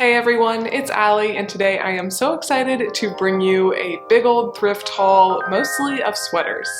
Hey everyone, it's Allie, and today I am so excited to bring you a big old thrift haul, mostly of sweaters.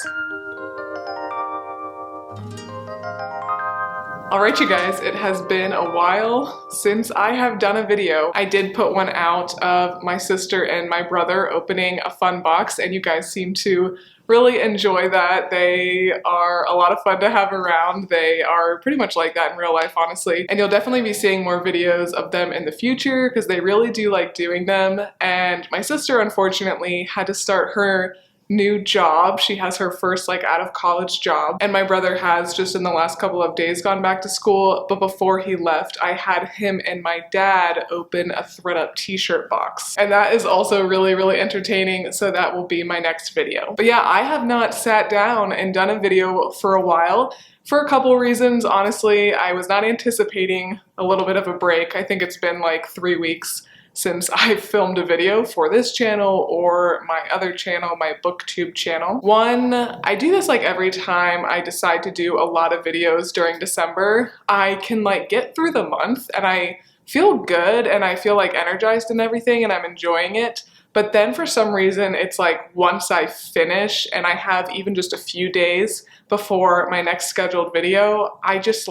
Alright you guys, it has been a while since I have done a video. I did put one out of my sister and my brother opening a fun box, and you guys seem to really enjoy that. They are a lot of fun to have around. They are pretty much like that in real life, honestly. And you'll definitely be seeing more videos of them in the future because they really do like doing them. And my sister, unfortunately, had to start her new job. She has her first out of college job, and my brother has just in the last couple of days gone back to school. But before he left, I had him and my dad open a ThredUp t-shirt box, and that is also really entertaining, so that will be my next video. But yeah, I have not sat down and done a video for a while for a couple reasons. Honestly, I was not anticipating a little bit of a break. I think it's been like 3 weeks since I've filmed a video for this channel or my other channel, my booktube channel. One, I do this every time I decide to do a lot of videos during December. I can get through the month and I feel good and I feel energized and everything and I'm enjoying it. But then for some reason, it's once I finish and I have even just a few days before my next scheduled video, I just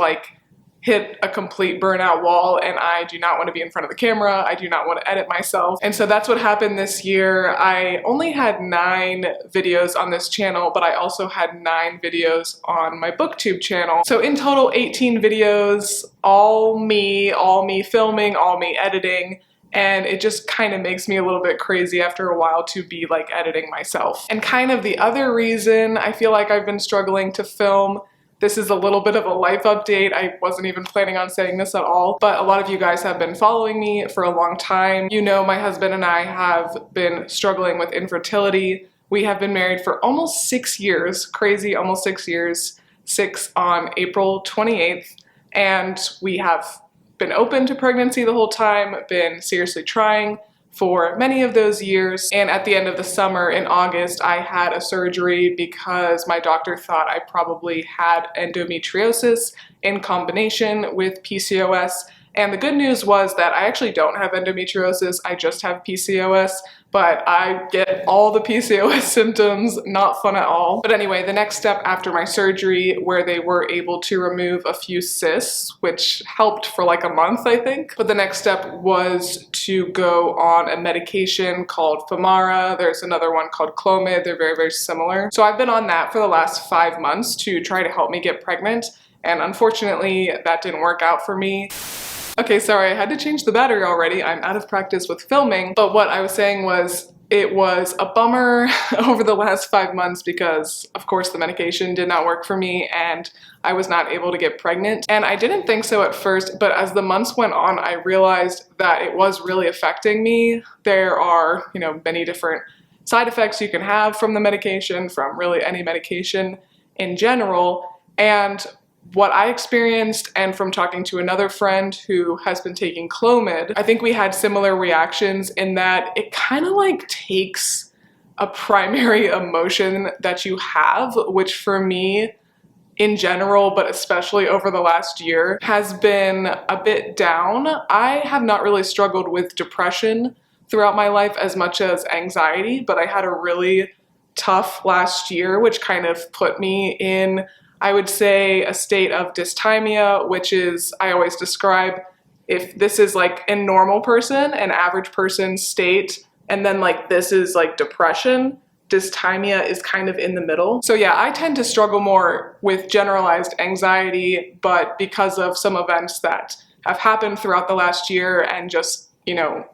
hit a complete burnout wall and I do not want to be in front of the camera. I do not want to edit myself. And so that's what happened this year. I only had 9 videos on this channel, but I also had 9 videos on my booktube channel. So in total, 18 videos, all me filming, all me editing. And it just kind of makes me a little bit crazy after a while to be editing myself. And kind of the other reason I feel I've been struggling to film, this is a little bit of a life update. I wasn't even planning on saying this at all, but a lot of you guys have been following me for a long time. You know, my husband and I have been struggling with infertility. We have been married for almost 6 years, crazy, almost 6 years, 6 on April 28th, and we have been open to pregnancy the whole time, been seriously trying for many of those years. And at the end of the summer in August, I had a surgery because my doctor thought I probably had endometriosis in combination with PCOS. And the good news was that I actually don't have endometriosis, I just have PCOS, but I get all the PCOS symptoms, not fun at all. But anyway, the next step after my surgery, where they were able to remove a few cysts, which helped for a month, I think. But the next step was to go on a medication called Femara. There's another one called Clomid. They're very similar. So I've been on that for the last 5 months to try to help me get pregnant. And unfortunately, that didn't work out for me. Okay, sorry, I had to change the battery already. I'm out of practice with filming, but what I was saying was it was a bummer over the last 5 months because, of course, the medication did not work for me and I was not able to get pregnant. And I didn't think so at first, but as the months went on, I realized that it was really affecting me. There are, many different side effects you can have from the medication, from really any medication in general. And what I experienced, and from talking to another friend who has been taking Clomid, I think we had similar reactions in that it kind of takes a primary emotion that you have, which for me in general, but especially over the last year, has been a bit down. I have not really struggled with depression throughout my life as much as anxiety, but I had a really tough last year, which kind of put me in, I would say, a state of dysthymia, which is, I always describe, if this is a normal person, an average person's state, and then this is depression, dysthymia is kind of in the middle. So yeah, I tend to struggle more with generalized anxiety, but because of some events that have happened throughout the last year and just,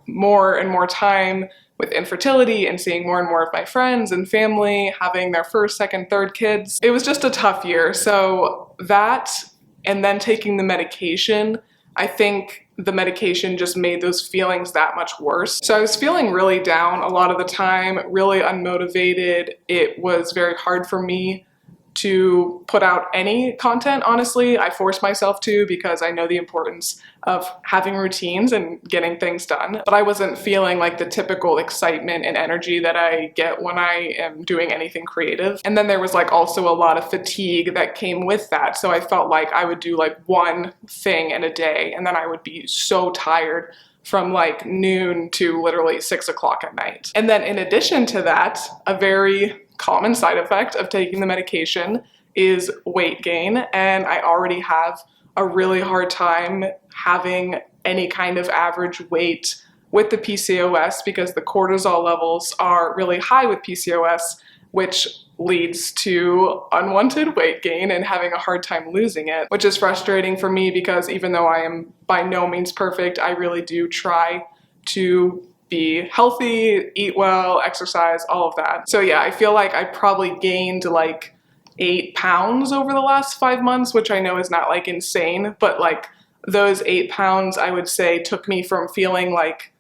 more and more time with infertility and seeing more and more of my friends and family having their first, second, third kids. It was just a tough year. So that, and then taking the medication, I think the medication just made those feelings that much worse. So I was feeling really down a lot of the time, really unmotivated. It was very hard for me to put out any content, honestly. I force myself to because I know the importance of having routines and getting things done. But I wasn't feeling like the typical excitement and energy that I get when I am doing anything creative. And then there was like also a lot of fatigue that came with that. So I felt like I would do like one thing in a day and then I would be so tired from like noon to literally 6 o'clock at night. And then in addition to that, a very common side effect of taking the medication is weight gain, and I already have a really hard time having any kind of average weight with the PCOS because the cortisol levels are really high with PCOS, which leads to unwanted weight gain and having a hard time losing it, which is frustrating for me because even though I am by no means perfect, I really do try to be healthy, eat well, exercise, all of that. So yeah, I feel like I probably gained like 8 pounds over the last 5 months, which I know is not like insane, but like those 8 pounds I would say took me from feeling like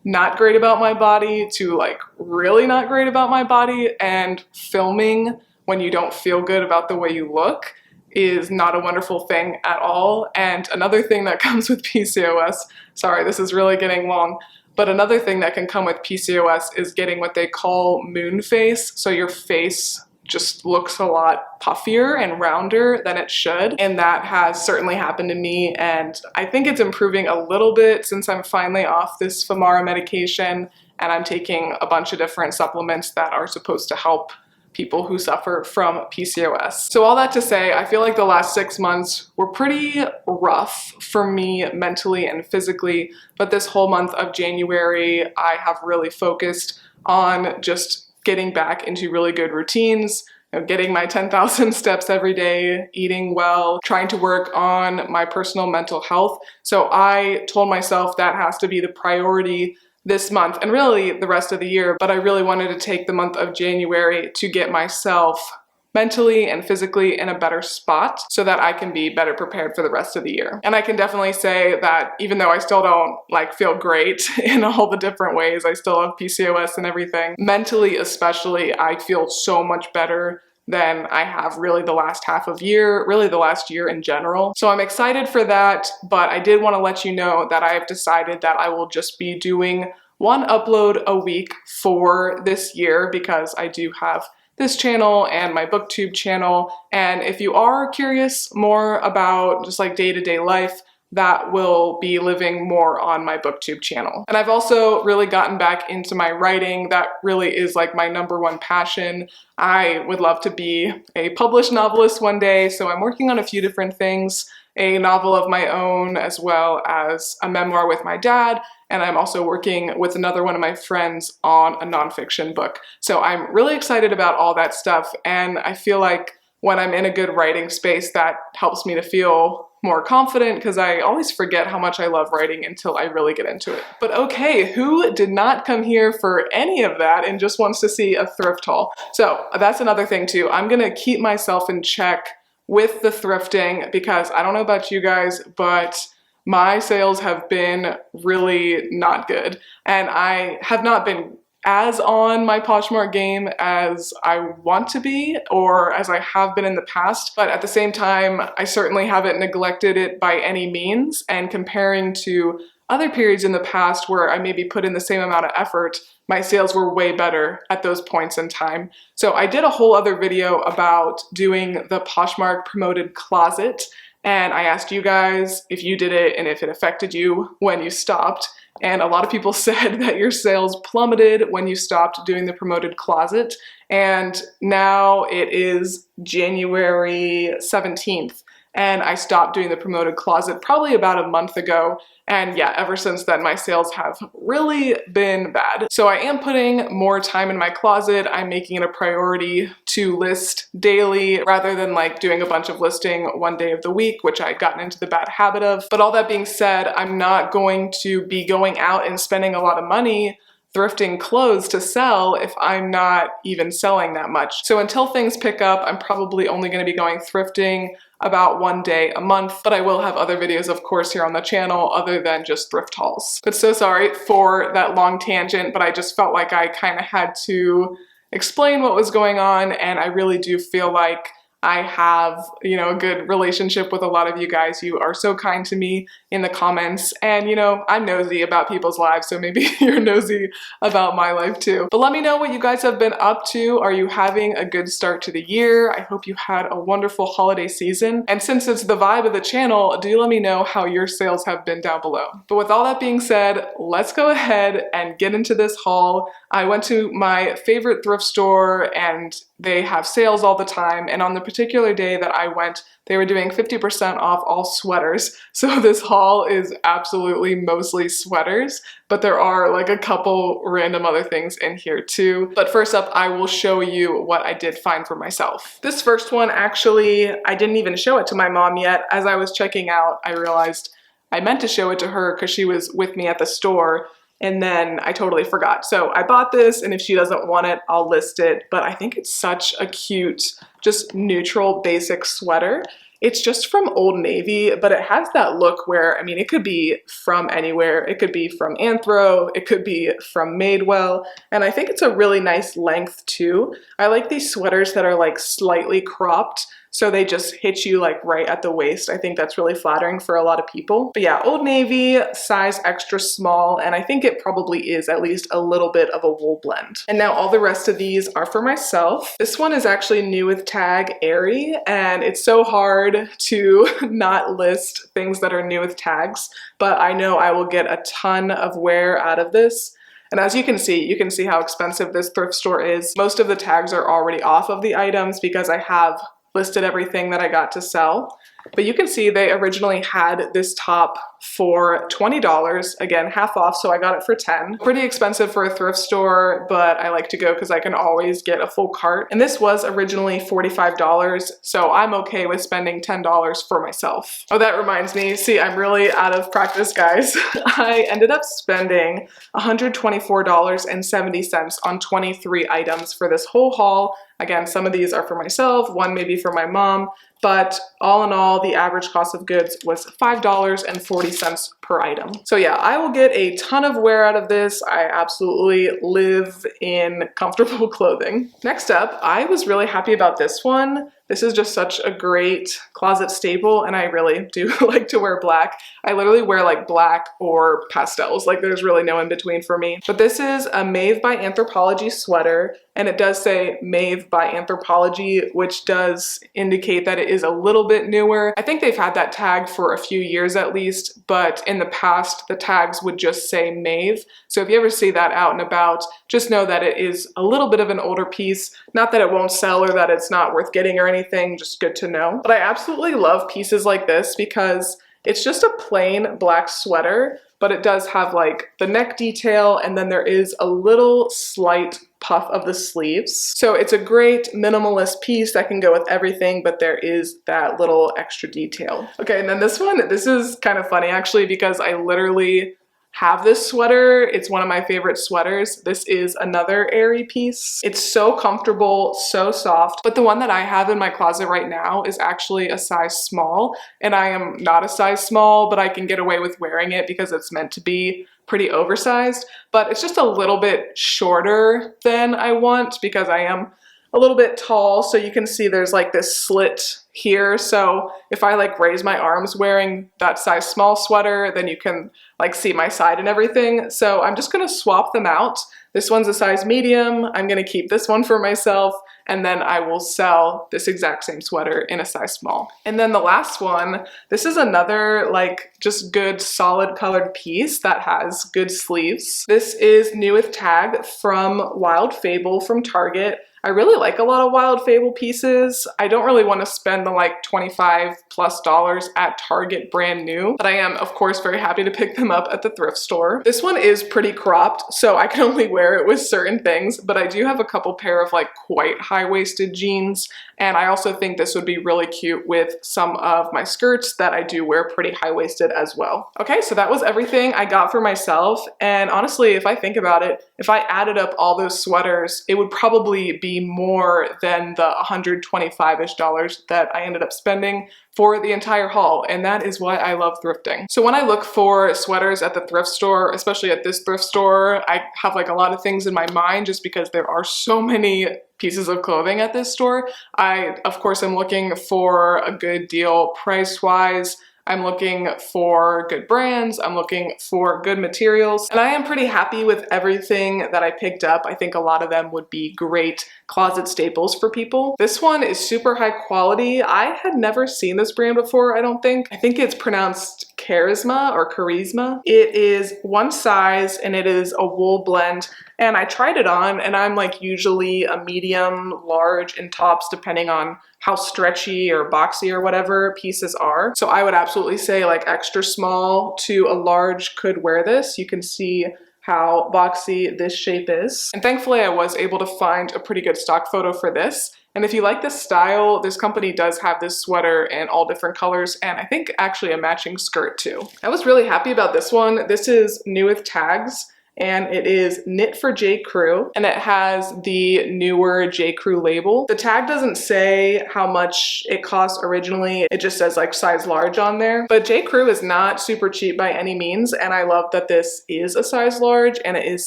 not great about my body to like really not great about my body, and filming when you don't feel good about the way you look is not a wonderful thing at all. And another thing that comes with PCOS, sorry, this is really getting long, but another thing that can come with PCOS is getting what they call moon face. So your face just looks a lot puffier and rounder than it should. And that has certainly happened to me. And I think it's improving a little bit since I'm finally off this Femara medication and I'm taking a bunch of different supplements that are supposed to help people who suffer from PCOS. So all that to say, I feel like the last 6 months were pretty rough for me mentally and physically, but this whole month of January, I have really focused on just getting back into really good routines, getting my 10,000 steps every day, eating well, trying to work on my personal mental health. So I told myself that has to be the priority this month and really the rest of the year, but I really wanted to take the month of January to get myself mentally and physically in a better spot so that I can be better prepared for the rest of the year. And I can definitely say that even though I still don't like feel great in all the different ways, I still have PCOS and everything, mentally especially, I feel so much better than I have really the last half of year, really the last year in general. So I'm excited for that, but I did want to let you know that I have decided that I will just be doing 1 upload a week for this year because I do have this channel and my booktube channel, and if you are curious more about just like day-to-day life, that will be living more on my booktube channel. And I've also really gotten back into my writing. That really is like my #1 passion. I would love to be a published novelist one day, so I'm working on a few different things, a novel of my own as well as a memoir with my dad, and I'm also working with another one of my friends on a nonfiction book. So I'm really excited about all that stuff, and I feel like when I'm in a good writing space, that helps me to feel more confident because I always forget how much I love writing until I really get into it. But okay, who did not come here for any of that and just wants to see a thrift haul? So that's another thing too. I'm gonna keep myself in check with the thrifting because I don't know about you guys, but my sales have been really not good. And I have not been as on my Poshmark game as I want to be or as I have been in the past, but at the same time, I certainly haven't neglected it by any means, and comparing to other periods in the past where I maybe put in the same amount of effort, my sales were way better at those points in time. So I did a whole other video about doing the Poshmark promoted closet, and I asked you guys if you did it and if it affected you when you stopped. And a lot of people said that your sales plummeted when you stopped doing the promoted closet. And now it is January 17th. And I stopped doing the promoted closet probably about a month ago. And yeah, ever since then, my sales have really been bad. So I am putting more time in my closet. I'm making it a priority to list daily rather than like doing a bunch of listing one day of the week, which I'd gotten into the bad habit of. But all that being said, I'm not going to be going out and spending a lot of money thrifting clothes to sell if I'm not even selling that much. So until things pick up, I'm probably only going to be going thrifting about 1 day a month, but I will have other videos, of course, here on the channel other than just thrift hauls. But so sorry for that long tangent, but I just felt like I kind of had to explain what was going on, and I really do feel like I have, you know, a good relationship with a lot of you guys. You are so kind to me in the comments, and you know, I'm nosy about people's lives, so maybe you're nosy about my life too. But let me know what you guys have been up to. Are you having a good start to the year? I hope you had a wonderful holiday season. And since it's the vibe of the channel, do let me know how your sales have been down below. But with all that being said, let's go ahead and get into this haul. I went to my favorite thrift store and they have sales all the time, and on the particular day that I went, they were doing 50% off all sweaters. So this haul is absolutely mostly sweaters, but there are like a couple random other things in here too. But first up, I will show you what I did find for myself. This first one, actually, I didn't even show it to my mom yet. As I was checking out, I realized I meant to show it to her because she was with me at the store, and then I totally forgot. So I bought this, and if she doesn't want it, I'll list it. But I think it's such a cute, just neutral, basic sweater. It's just from Old Navy, but it has that look where, I mean, it could be from anywhere. It could be from Anthro, it could be from Madewell, and I think it's a really nice length too. I like these sweaters that are like slightly cropped, so they just hit you like right at the waist. I think that's really flattering for a lot of people. But yeah, Old Navy, size extra small, and I think it probably is at least a little bit of a wool blend. And now all the rest of these are for myself. This one is actually new with tag Airy, and it's so hard to not list things that are new with tags, but I know I will get a ton of wear out of this. And as you can see how expensive this thrift store is. Most of the tags are already off of the items because I have listed everything that I got to sell. But you can see they originally had this top for $20, again, half off, so I got it for $10. Pretty expensive for a thrift store, but I like to go because I can always get a full cart. And this was originally $45, so I'm okay with spending $10 for myself. Oh, that reminds me, see, I'm really out of practice, guys. I ended up spending $124.70 on 23 items for this whole haul. Again, some of these are for myself, one maybe for my mom, but all in all, the average cost of goods was $5.40 per item. So yeah, I will get a ton of wear out of this. I absolutely live in comfortable clothing. Next up, I was really happy about this one. This is just such a great closet staple, and I really do like to wear black. I literally wear like black or pastels, like there's really no in between for me. But this is a Maeve by Anthropologie sweater, and it does say Maeve by Anthropologie, which does indicate that it is a little bit newer. I think they've had that tag for a few years at least, but in the past, the tags would just say Maeve. So if you ever see that out and about, just know that it is a little bit of an older piece. Not that it won't sell or that it's not worth getting or anything, just good to know. But I absolutely love pieces like this because it's just a plain black sweater, but it does have like the neck detail, and then there is a little slight puff of the sleeves. So it's a great minimalist piece that can go with everything, but there is that little extra detail. Okay, and then this one, this is kind of funny actually because I literally have this sweater. It's one of my favorite sweaters. This is another Airy piece. It's so comfortable, so soft, but the one that I have in my closet right now is actually a size small, and I am not a size small, but I can get away with wearing it because it's meant to be pretty oversized, but it's just a little bit shorter than I want because I am a little bit tall. So you can see there's like this slit here. So if I like raise my arms wearing that size small sweater, then you can like see my side and everything. So I'm just gonna swap them out. This one's a size medium. I'm gonna keep this one for myself, and then I will sell this exact same sweater in a size small. And then the last one, this is another like just good solid colored piece that has good sleeves. This is new with tag from Wild Fable from Target. I really like a lot of Wild Fable pieces. I don't really want to spend the like $25+ at Target brand new, but I am of course very happy to pick them up at the thrift store. This one is pretty cropped, so I can only wear it with certain things, but I do have a couple pair of like quite high-waisted jeans, and I also think this would be really cute with some of my skirts that I do wear pretty high-waisted as well. Okay, so that was everything I got for myself, and honestly, if I think about it, if I added up all those sweaters, it would probably be be more than the $125-ish that I ended up spending for the entire haul, and that is why I love thrifting. So when I look for sweaters at the thrift store, especially at this thrift store, I have like a lot of things in my mind just because there are so many pieces of clothing at this store. I, of course, am looking for a good deal price-wise. I'm looking for good brands, I'm looking for good materials, and I am pretty happy with everything that I picked up. I think a lot of them would be great closet staples for people. This one is super high quality. I had never seen this brand before, I don't think. I think it's pronounced Charisma or Charisma. It is one size and it is a wool blend, and I tried it on and I'm like usually a medium, large in tops depending on how stretchy or boxy or whatever pieces are. So I would absolutely say like extra small to a large could wear this. You can see how boxy this shape is. And thankfully I was able to find a pretty good stock photo for this. And if you like this style, this company does have this sweater in all different colors, and I think actually a matching skirt too. I was really happy about this one. This is new with tags, and it is knit for J. Crew, and it has the newer J. Crew label. The tag doesn't say how much it costs originally, it just says like size large on there. But J. Crew is not super cheap by any means, and I love that this is a size large and it is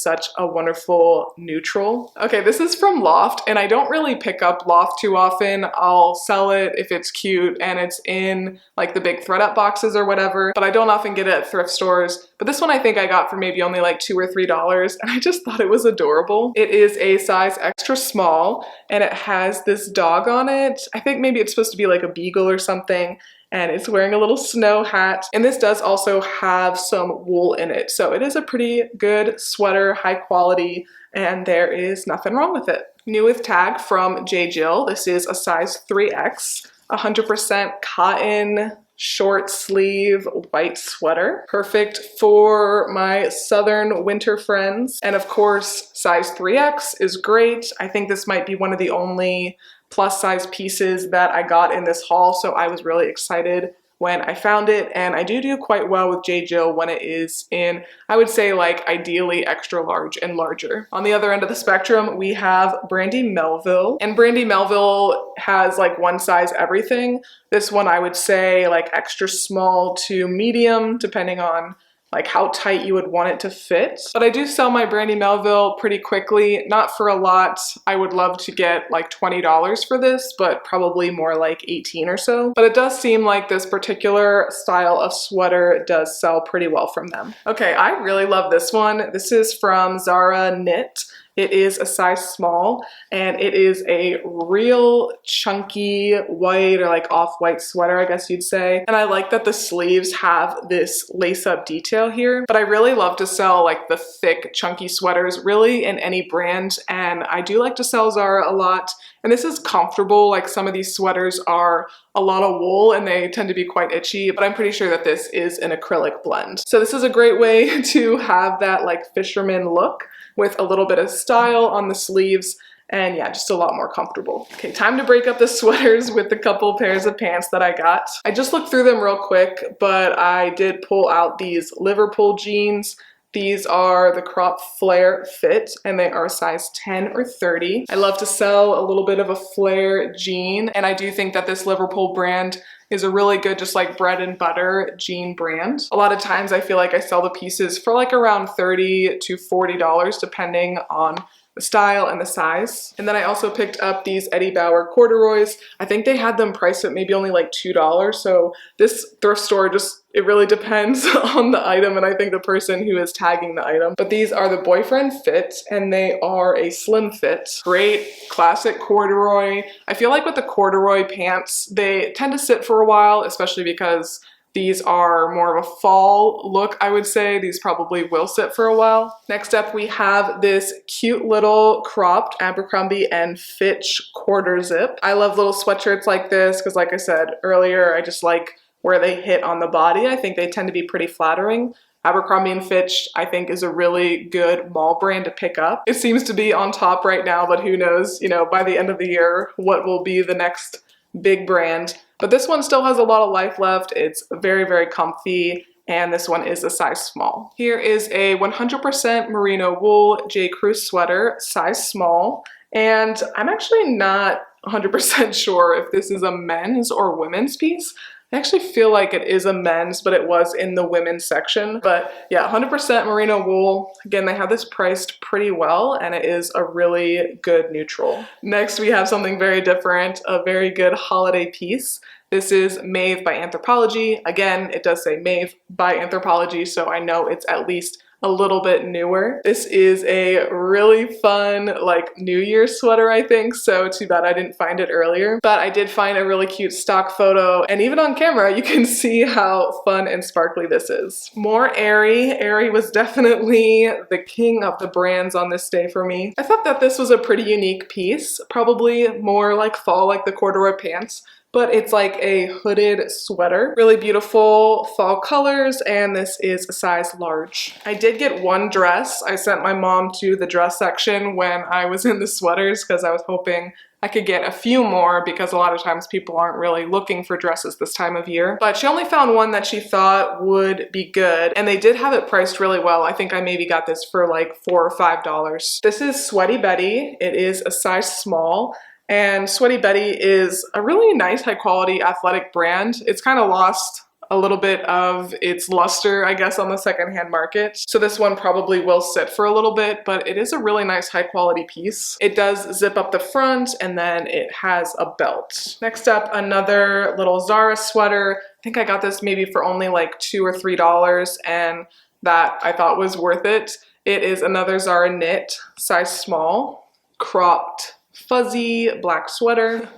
such a wonderful neutral. Okay, this is from Loft, and I don't really pick up Loft too often. I'll sell it if it's cute and it's in like the big thread up boxes or whatever, but I don't often get it at thrift stores. But this one I think I got for maybe only like $2 or $3, and I just thought it was adorable. It is a size extra small, and it has this dog on it. I think maybe it's supposed to be like a beagle or something, and it's wearing a little snow hat. And this does also have some wool in it. So it is a pretty good sweater, high quality, and there is nothing wrong with it. New with tag from J. Jill. This is a size 3X, 100% cotton, short sleeve white sweater. Perfect for my southern winter friends. And of course, size 3X is great. I think this might be one of the only plus size pieces that I got in this haul, so I was really excited when I found it, and I do quite well with J. Jill when it is in, I would say like ideally extra large and larger. On the other end of the spectrum, we have Brandy Melville, and Brandy Melville has like one size everything. This one I would say like extra small to medium, depending on like how tight you would want it to fit. But I do sell my Brandy Melville pretty quickly, not for a lot. I would love to get like $20 for this, but probably more like 18 or so. But it does seem like this particular style of sweater does sell pretty well from them. Okay, I really love this one. This is from Zara Knit. It is a size small, and it is a real chunky white or like off-white sweater, I guess you'd say. And I like that the sleeves have this lace-up detail here, but I really love to sell like the thick, chunky sweaters really in any brand, and I do like to sell Zara a lot. And this is comfortable. Like some of these sweaters are a lot of wool and they tend to be quite itchy, but I'm pretty sure that this is an acrylic blend. So this is a great way to have that like fisherman look with a little bit of style on the sleeves, and yeah, just a lot more comfortable. Okay, time to break up the sweaters with the couple pairs of pants that I got. I just looked through them real quick, but I did pull out these Liverpool jeans. These are the crop flare fit, and they are size 10 or 30. I love to sell a little bit of a flare jean, and I do think that this Liverpool brand is a really good, just like bread and butter jean brand. A lot of times I feel like I sell the pieces for like around $30 to $40 depending on the style and the size. And then I also picked up these Eddie Bauer corduroys. I think they had them priced at maybe only like $2. So this thrift store just, it really depends on the item, and I think the person who is tagging the item. But these are the boyfriend fit, and they are a slim fit. Great classic corduroy. I feel like with the corduroy pants, they tend to sit for a while, especially because these are more of a fall look, I would say. These probably will sit for a while. Next up, we have this cute little cropped Abercrombie and Fitch quarter zip. I love little sweatshirts like this because, like I said earlier, I just like where they hit on the body. I think they tend to be pretty flattering. Abercrombie and Fitch, I think, is a really good mall brand to pick up. It seems to be on top right now, but who knows, you know, by the end of the year, what will be the next big brand. But this one still has a lot of life left. It's very, very comfy, and this one is a size small. Here is a 100% merino wool J. Crew sweater, size small, And I'm actually not 100% sure if this is a men's or women's piece. I actually feel like it is a men's, but it was in the women's section. But yeah, 100% merino wool. Again, they have this priced pretty well, and it is a really good neutral. Next, we have something very different, a very good holiday piece. This is Maeve by Anthropologie. Again, it does say Maeve by Anthropologie, so I know it's at least a little bit newer. This is a really fun, like, New Year's sweater, I think, so too bad I didn't find it earlier. But I did find a really cute stock photo, and even on camera, you can see how fun and sparkly this is. More Aerie. Aerie was definitely the king of the brands on this day for me. I thought that this was a pretty unique piece, probably more like fall, like the corduroy pants, but it's like a hooded sweater. Really beautiful fall colors, and this is a size large. I did get one dress. I sent my mom to the dress section when I was in the sweaters because I was hoping I could get a few more because a lot of times people aren't really looking for dresses this time of year. But she only found one that she thought would be good, and they did have it priced really well. I think I maybe got this for like $4 or $5. This is Sweaty Betty. It is a size small. And Sweaty Betty is a really nice, high quality athletic brand. It's kind of lost a little bit of its luster, I guess, on the secondhand market. So this one probably will sit for a little bit, but it is a really nice, high quality piece. It does zip up the front, and then it has a belt. Next up, another little Zara sweater. I think I got this maybe for only like $2 or $3, and that I thought was worth it. It is another Zara knit, size small, cropped, fuzzy black sweater.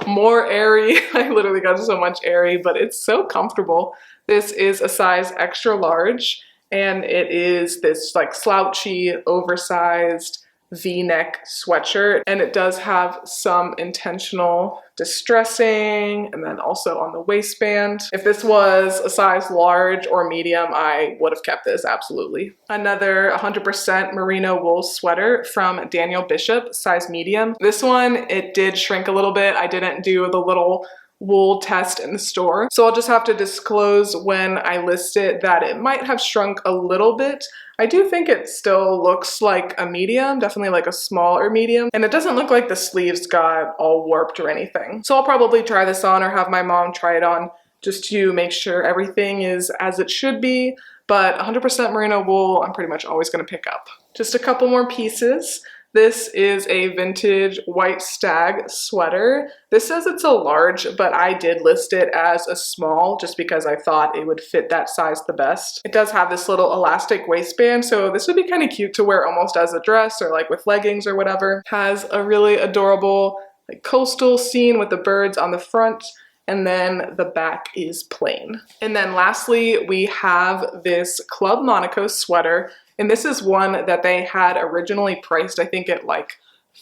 More Aerie. I literally got so much Aerie, but it's so comfortable. This is a size extra large, and it is this like slouchy, oversized V-neck sweatshirt, and it does have some intentional distressing, and then also on the waistband. If this was a size large or medium, I would have kept this, absolutely. Another 100% merino wool sweater from Daniel Bishop, size medium. This one, it did shrink a little bit. I didn't do the little wool test in the store, so I'll just have to disclose when I list it that it might have shrunk a little bit. I do think it still looks like a medium, definitely like a small or medium, and it doesn't look like the sleeves got all warped or anything. So I'll probably try this on or have my mom try it on just to make sure everything is as it should be, but 100% merino wool I'm pretty much always going to pick up. Just a couple more pieces. This is a vintage white stag sweater. This says it's a large, but I did list it as a small just because I thought it would fit that size the best. It does have this little elastic waistband, so this would be kind of cute to wear almost as a dress or like with leggings or whatever. Has a really adorable like coastal scene with the birds on the front, and then the back is plain. And then lastly, we have this Club Monaco sweater. And this is one that they had originally priced, I think, at like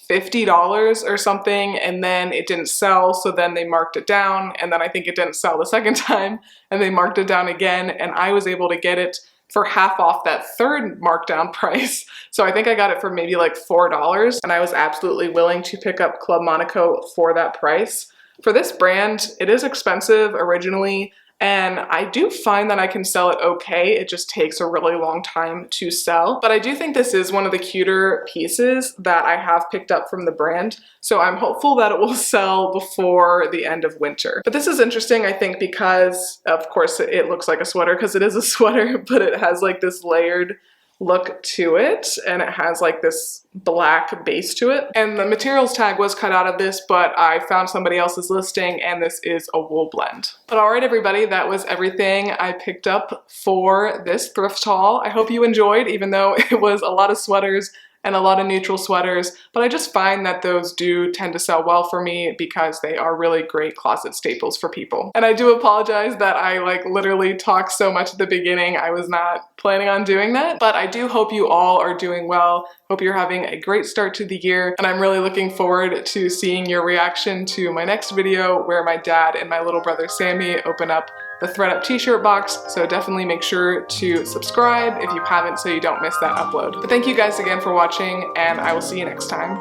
$50 or something, and then it didn't sell, so then they marked it down, and then I think it didn't sell the second time, and they marked it down again, and I was able to get it for half off that third markdown price. So I think I got it for maybe like $4, and I was absolutely willing to pick up Club Monaco for that price. For this brand, it is expensive originally, and I do find that I can sell it okay. It just takes a really long time to sell. But I do think this is one of the cuter pieces that I have picked up from the brand. So I'm hopeful that it will sell before the end of winter. But this is interesting, I think, because of course it looks like a sweater because it is a sweater, but it has like this layered look to it, and it has like this black base to it. And the materials tag was cut out of this, but I found somebody else's listing, and this is a wool blend. But all right, everybody, that was everything I picked up for this thrift haul. I hope you enjoyed, even though it was a lot of sweaters and a lot of neutral sweaters, but I just find that those do tend to sell well for me because they are really great closet staples for people. And I do apologize that I like literally talked so much at the beginning. I was not planning on doing that, but I do hope you all are doing well. Hope you're having a great start to the year, and I'm really looking forward to seeing your reaction to my next video where my dad and my little brother Sammy open up the ThredUp t-shirt box, so definitely make sure to subscribe if you haven't so you don't miss that upload. But thank you guys again for watching, and I will see you next time.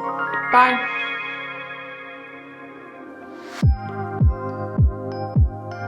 Bye!